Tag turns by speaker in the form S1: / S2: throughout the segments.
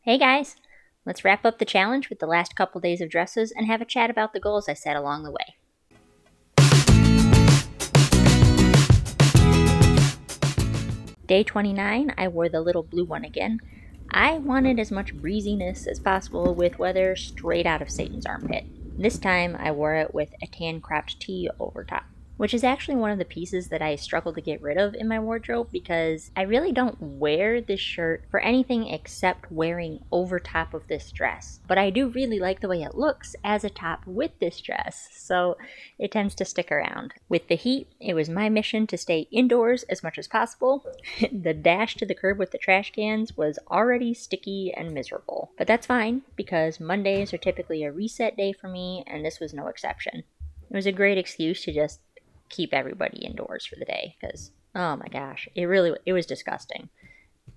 S1: Hey guys, let's wrap up the challenge with the last couple days of dresses and have a chat about the goals I set along the way. Day 29, I wore the little blue one again. I wanted as much breeziness as possible with weather straight out of Satan's armpit. This time I wore it with a tan cropped tee over top, which is actually one of the pieces that I struggle to get rid of in my wardrobe because I really don't wear this shirt for anything except wearing over top of this dress. But I do really like the way it looks as a top with this dress, so it tends to stick around. With the heat, it was my mission to stay indoors as much as possible. The dash to the curb with the trash cans was already sticky and miserable. But that's fine, because Mondays are typically a reset day for me, and this was no exception. It was a great excuse to just keep everybody indoors for the day, because, oh my gosh, it was disgusting.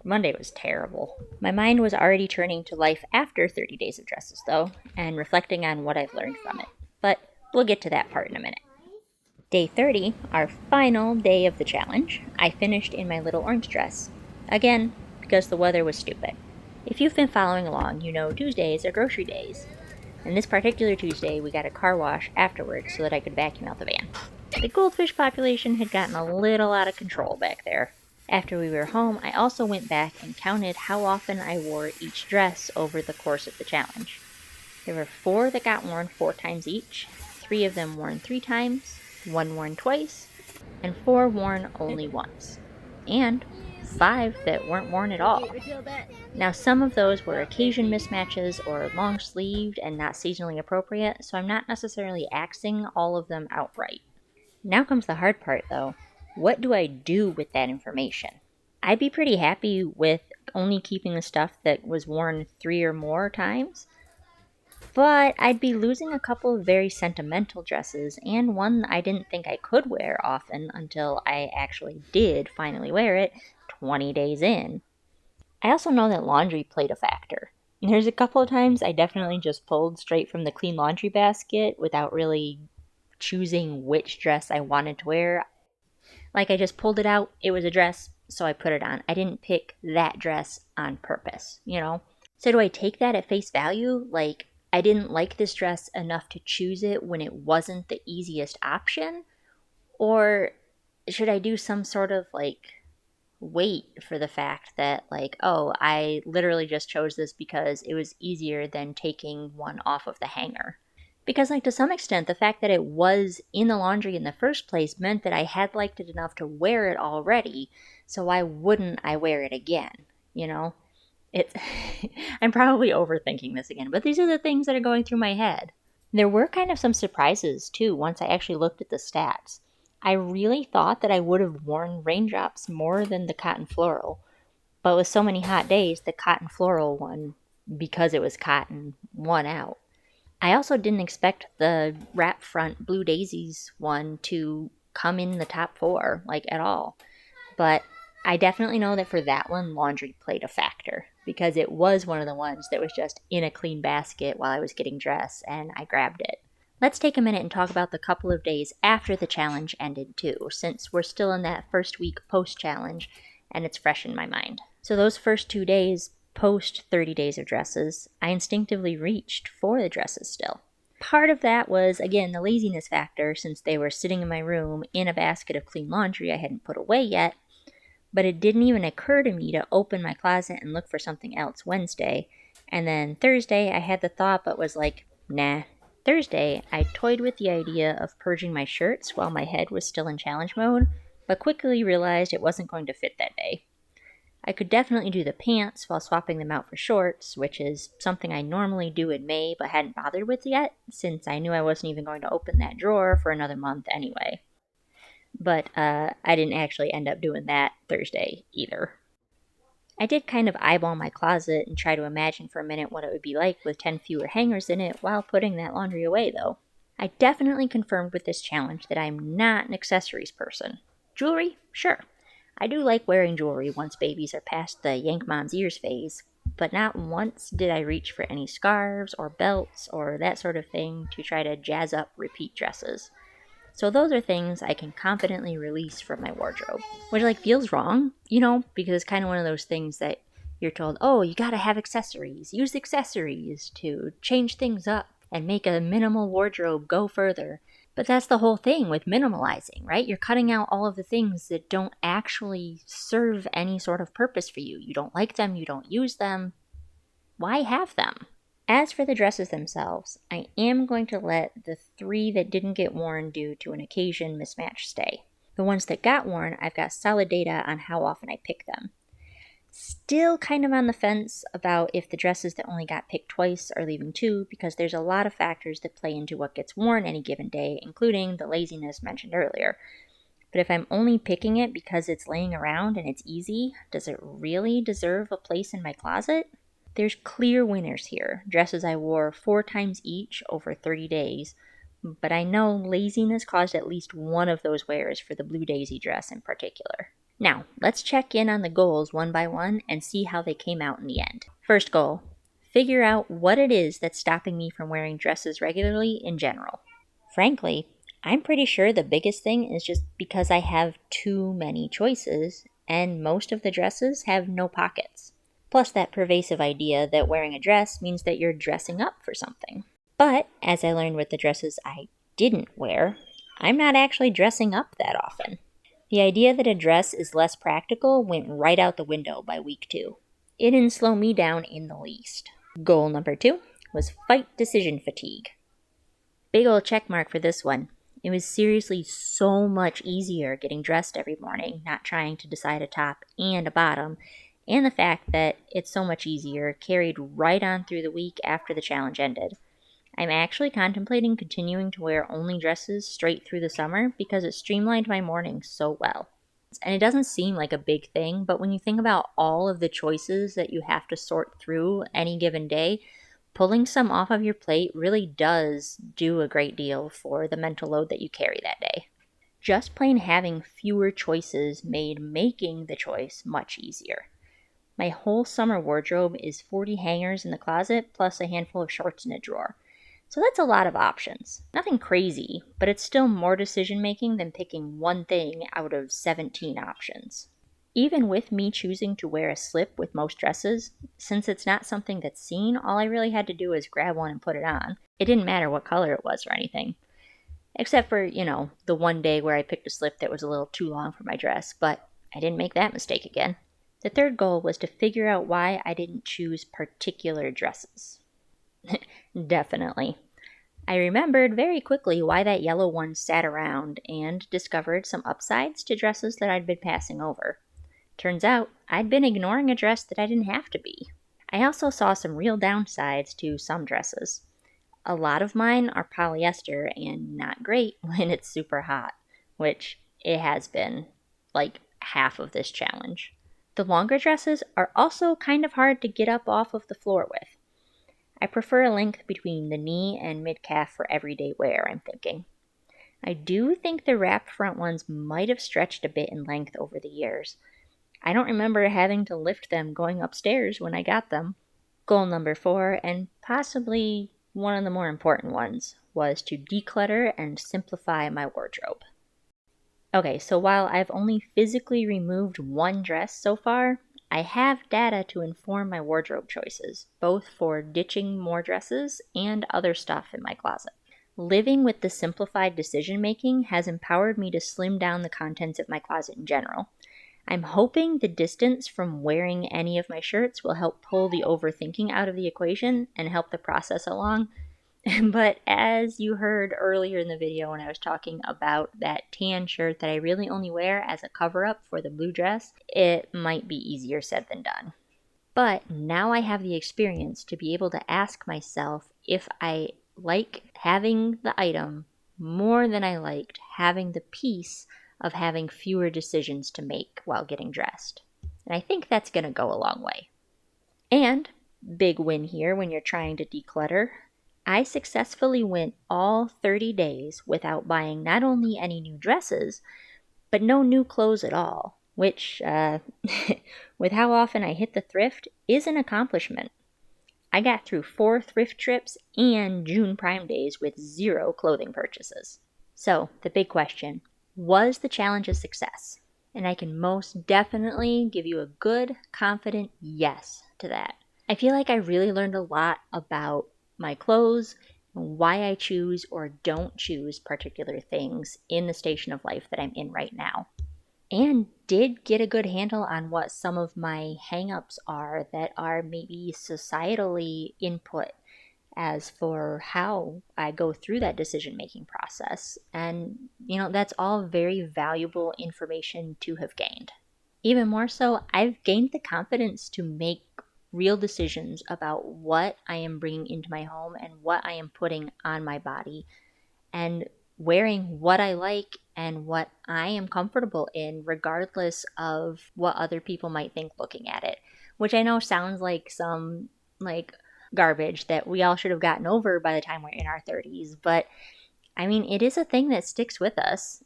S1: Monday was terrible. My mind was already turning to life after 30 days of dresses, though, and reflecting on what I've learned from it. But we'll get to that part in a minute. Day 30, our final day of the challenge, I finished in my little orange dress. Again, because the weather was stupid. If you've been following along, you know Tuesdays are grocery days. And this particular Tuesday, we got a car wash afterwards so that I could vacuum out the van. The goldfish population had gotten a little out of control back there. After we were home, I also went back and counted how often I wore each dress over the course of the challenge. There were 4 that got worn 4 times each, 3 of them worn 3 times, 1 worn twice, and 4 worn only once. And 5 that weren't worn at all. Now, some of those were occasion mismatches or long sleeved and not seasonally appropriate, so I'm not necessarily axing all of them outright. Now comes the hard part, though. What do I do with that information? I'd be pretty happy with only keeping the stuff that was worn 3 or more times, but I'd be losing a couple of very sentimental dresses and one I didn't think I could wear often until I actually did finally wear it 20 days in. I also know that laundry played a factor. There's a couple of times I definitely just pulled straight from the clean laundry basket without really choosing which dress I wanted to wear. Like I just pulled it out, it was a dress, so I put it on. I didn't pick that dress on purpose, you know? So do I take that at face value? Like, I didn't like this dress enough to choose it when it wasn't the easiest option? Or should I do some sort of wait for the fact that, oh, I literally just chose this because it was easier than taking one off of the hanger? Because, to some extent, the fact that it was in the laundry in the first place meant that I had liked it enough to wear it already, so why wouldn't I wear it again, you know? It's I'm probably overthinking this again, but these are the things that are going through my head. There were kind of some surprises, too, once I actually looked at the stats. I really thought that I would have worn raindrops more than the cotton floral, but with so many hot days, the cotton floral one, because it was cotton, won out. I also didn't expect the wrap front Blue Daisies one to come in the top 4, at all. But I definitely know that for that one, laundry played a factor because it was one of the ones that was just in a clean basket while I was getting dressed and I grabbed it. Let's take a minute and talk about the couple of days after the challenge ended too, since we're still in that first week post-challenge and it's fresh in my mind. So those first 2 days post 30 days of dresses, I instinctively reached for the dresses still. Part of that was, again, the laziness factor since they were sitting in my room in a basket of clean laundry I hadn't put away yet, but it didn't even occur to me to open my closet and look for something else Wednesday. And then Thursday, I had the thought, but was like, nah. Thursday, I toyed with the idea of purging my shirts while my head was still in challenge mode, but quickly realized it wasn't going to fit that day. I could definitely do the pants while swapping them out for shorts, which is something I normally do in May but hadn't bothered with yet, since I knew I wasn't even going to open that drawer for another month anyway. But I didn't actually end up doing that Thursday either. I did kind of eyeball my closet and try to imagine for a minute what it would be like with 10 fewer hangers in it while putting that laundry away, though. I definitely confirmed with this challenge that I'm not an accessories person. Jewelry? Sure. I do like wearing jewelry once babies are past the yank mom's ears phase, but not once did I reach for any scarves or belts or that sort of thing to try to jazz up repeat dresses. So those are things I can confidently release from my wardrobe, which feels wrong, because it's kind of one of those things that You're told, oh, you gotta have accessories. Use accessories to change things up and make a minimal wardrobe go further. But that's the whole thing with minimalizing, right? You're cutting out all of the things that don't actually serve any sort of purpose for you. You don't like them, you don't use them. Why have them? As for the dresses themselves, I am going to let the 3 that didn't get worn due to an occasion mismatch stay. The ones that got worn, I've got solid data on how often I pick them. Still kind of on the fence about if the dresses that only got picked twice are leaving too, because there's a lot of factors that play into what gets worn any given day, including the laziness mentioned earlier. But if I'm only picking it because it's laying around and it's easy, does it really deserve a place in my closet? There's clear winners here, dresses I wore 4 times each over 30 days, but I know laziness caused at least one of those wears for the Blue Daisy dress in particular. Now, let's check in on the goals one by one and see how they came out in the end. First goal, figure out what it is that's stopping me from wearing dresses regularly in general. Frankly, I'm pretty sure the biggest thing is just because I have too many choices, and most of the dresses have no pockets. Plus that pervasive idea that wearing a dress means that you're dressing up for something. But, as I learned with the dresses I didn't wear, I'm not actually dressing up that often. The idea that a dress is less practical went right out the window by week 2. It didn't slow me down in the least. Goal number 2 was fight decision fatigue. Big ol' check mark for this one. It was seriously so much easier getting dressed every morning, not trying to decide a top and a bottom, and the fact that it's so much easier carried right on through the week after the challenge ended. I'm actually contemplating continuing to wear only dresses straight through the summer because it streamlined my mornings so well. And it doesn't seem like a big thing, but when you think about all of the choices that you have to sort through any given day, pulling some off of your plate really does do a great deal for the mental load that you carry that day. Just plain having fewer choices made making the choice much easier. My whole summer wardrobe is 40 hangers in the closet plus a handful of shorts in a drawer. So that's a lot of options. Nothing crazy, but it's still more decision making than picking one thing out of 17 options. Even with me choosing to wear a slip with most dresses, since it's not something that's seen, all I really had to do is grab one and put it on. It didn't matter what color it was or anything. Except for, the one day where I picked a slip that was a little too long for my dress, but I didn't make that mistake again. The third goal was to figure out why I didn't choose particular dresses. Definitely. I remembered very quickly why that yellow one sat around and discovered some upsides to dresses that I'd been passing over. Turns out, I'd been ignoring a dress that I didn't have to be. I also saw some real downsides to some dresses. A lot of mine are polyester and not great when it's super hot, which it has been, like half of this challenge. The longer dresses are also kind of hard to get up off of the floor with. I prefer a length between the knee and mid-calf for everyday wear, I'm thinking. I do think the wrapped front ones might have stretched a bit in length over the years. I don't remember having to lift them going upstairs when I got them. Goal number 4, and possibly one of the more important ones, was to declutter and simplify my wardrobe. Okay, so while I've only physically removed one dress so far, I have data to inform my wardrobe choices, both for ditching more dresses and other stuff in my closet. Living with the simplified decision making has empowered me to slim down the contents of my closet in general. I'm hoping the distance from wearing any of my shirts will help pull the overthinking out of the equation and help the process along. But as you heard earlier in the video when I was talking about that tan shirt that I really only wear as a cover-up for the blue dress, it might be easier said than done. But now I have the experience to be able to ask myself if I like having the item more than I liked having the peace of having fewer decisions to make while getting dressed. And I think that's going to go a long way. And, big win here when you're trying to declutter, I successfully went all 30 days without buying not only any new dresses, but no new clothes at all, which, with how often I hit the thrift, is an accomplishment. I got through 4 thrift trips and June Prime days with 0 clothing purchases. So, the big question, was the challenge a success? And I can most definitely give you a good, confident yes to that. I feel like I really learned a lot about my clothes and why I choose or don't choose particular things in the station of life that I'm in right now. And did get a good handle on what some of my hangups are that are maybe societally input as for how I go through that decision making process. And, that's all very valuable information to have gained. Even more so, I've gained the confidence to make real decisions about what I am bringing into my home and what I am putting on my body and wearing what I like and what I am comfortable in, regardless of what other people might think looking at it. Which I know sounds like some like garbage that we all should have gotten over by the time we're in our 30s, but I mean, it is a thing that sticks with us.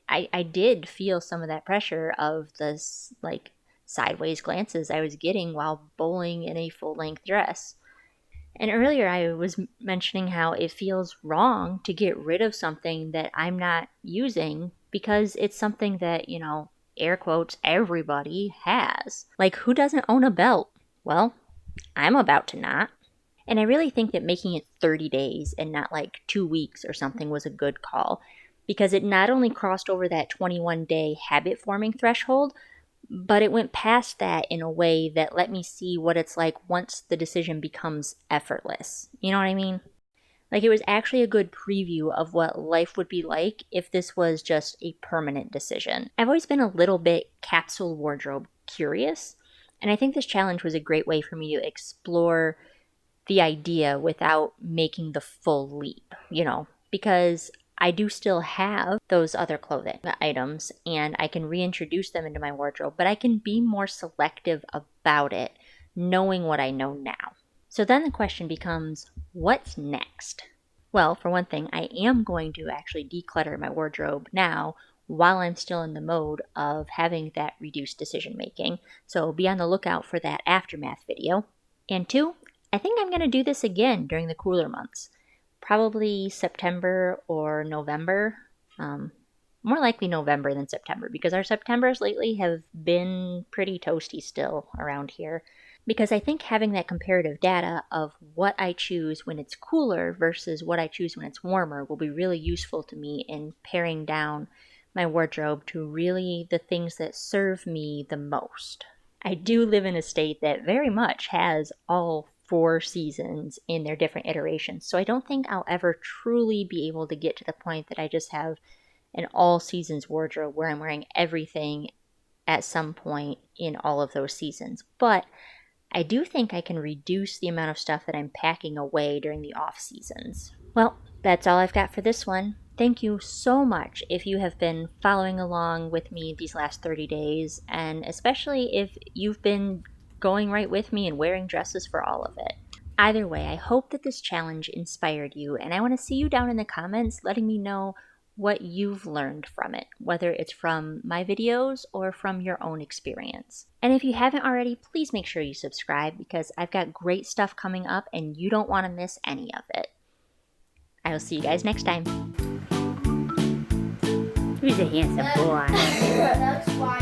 S1: I did feel some of that pressure of this like sideways glances I was getting while bowling in a full length dress. And earlier I was mentioning how it feels wrong to get rid of something that I'm not using because it's something that, air quotes, everybody has. Like, who doesn't own a belt? Well, I'm about to not. And I really think that making it 30 days and not like 2 weeks or something was a good call because it not only crossed over that 21-day habit forming threshold, but it went past that in a way that let me see what it's like once the decision becomes effortless. You know what I mean? Like, it was actually a good preview of what life would be like if this was just a permanent decision. I've always been a little bit capsule wardrobe curious, and I think this challenge was a great way for me to explore the idea without making the full leap, because I do still have those other clothing items and I can reintroduce them into my wardrobe, but I can be more selective about it, knowing what I know now. So then the question becomes, what's next? Well, for one thing, I am going to actually declutter my wardrobe now while I'm still in the mode of having that reduced decision making. So be on the lookout for that aftermath video. And two, I think I'm going to do this again during the cooler months. Probably September or November. More likely November than September because our Septembers lately have been pretty toasty still around here. Because I think having that comparative data of what I choose when it's cooler versus what I choose when it's warmer will be really useful to me in paring down my wardrobe to really the things that serve me the most. I do live in a state that very much has all 4 seasons in their different iterations, so I don't think I'll ever truly be able to get to the point that I just have an all seasons wardrobe where I'm wearing everything at some point in all of those seasons. But I do think I can reduce the amount of stuff that I'm packing away during the off seasons. Well, that's all I've got for this one. Thank you so much if you have been following along with me these last 30 days, and especially if you've been going right with me and wearing dresses for all of it. Either way, I hope that this challenge inspired you, and I want to see you down in the comments letting me know what you've learned from it, whether it's from my videos or from your own experience. And if you haven't already, please make sure you subscribe because I've got great stuff coming up and you don't want to miss any of it. I will see you guys next time.
S2: Who's a handsome boy?
S3: That's why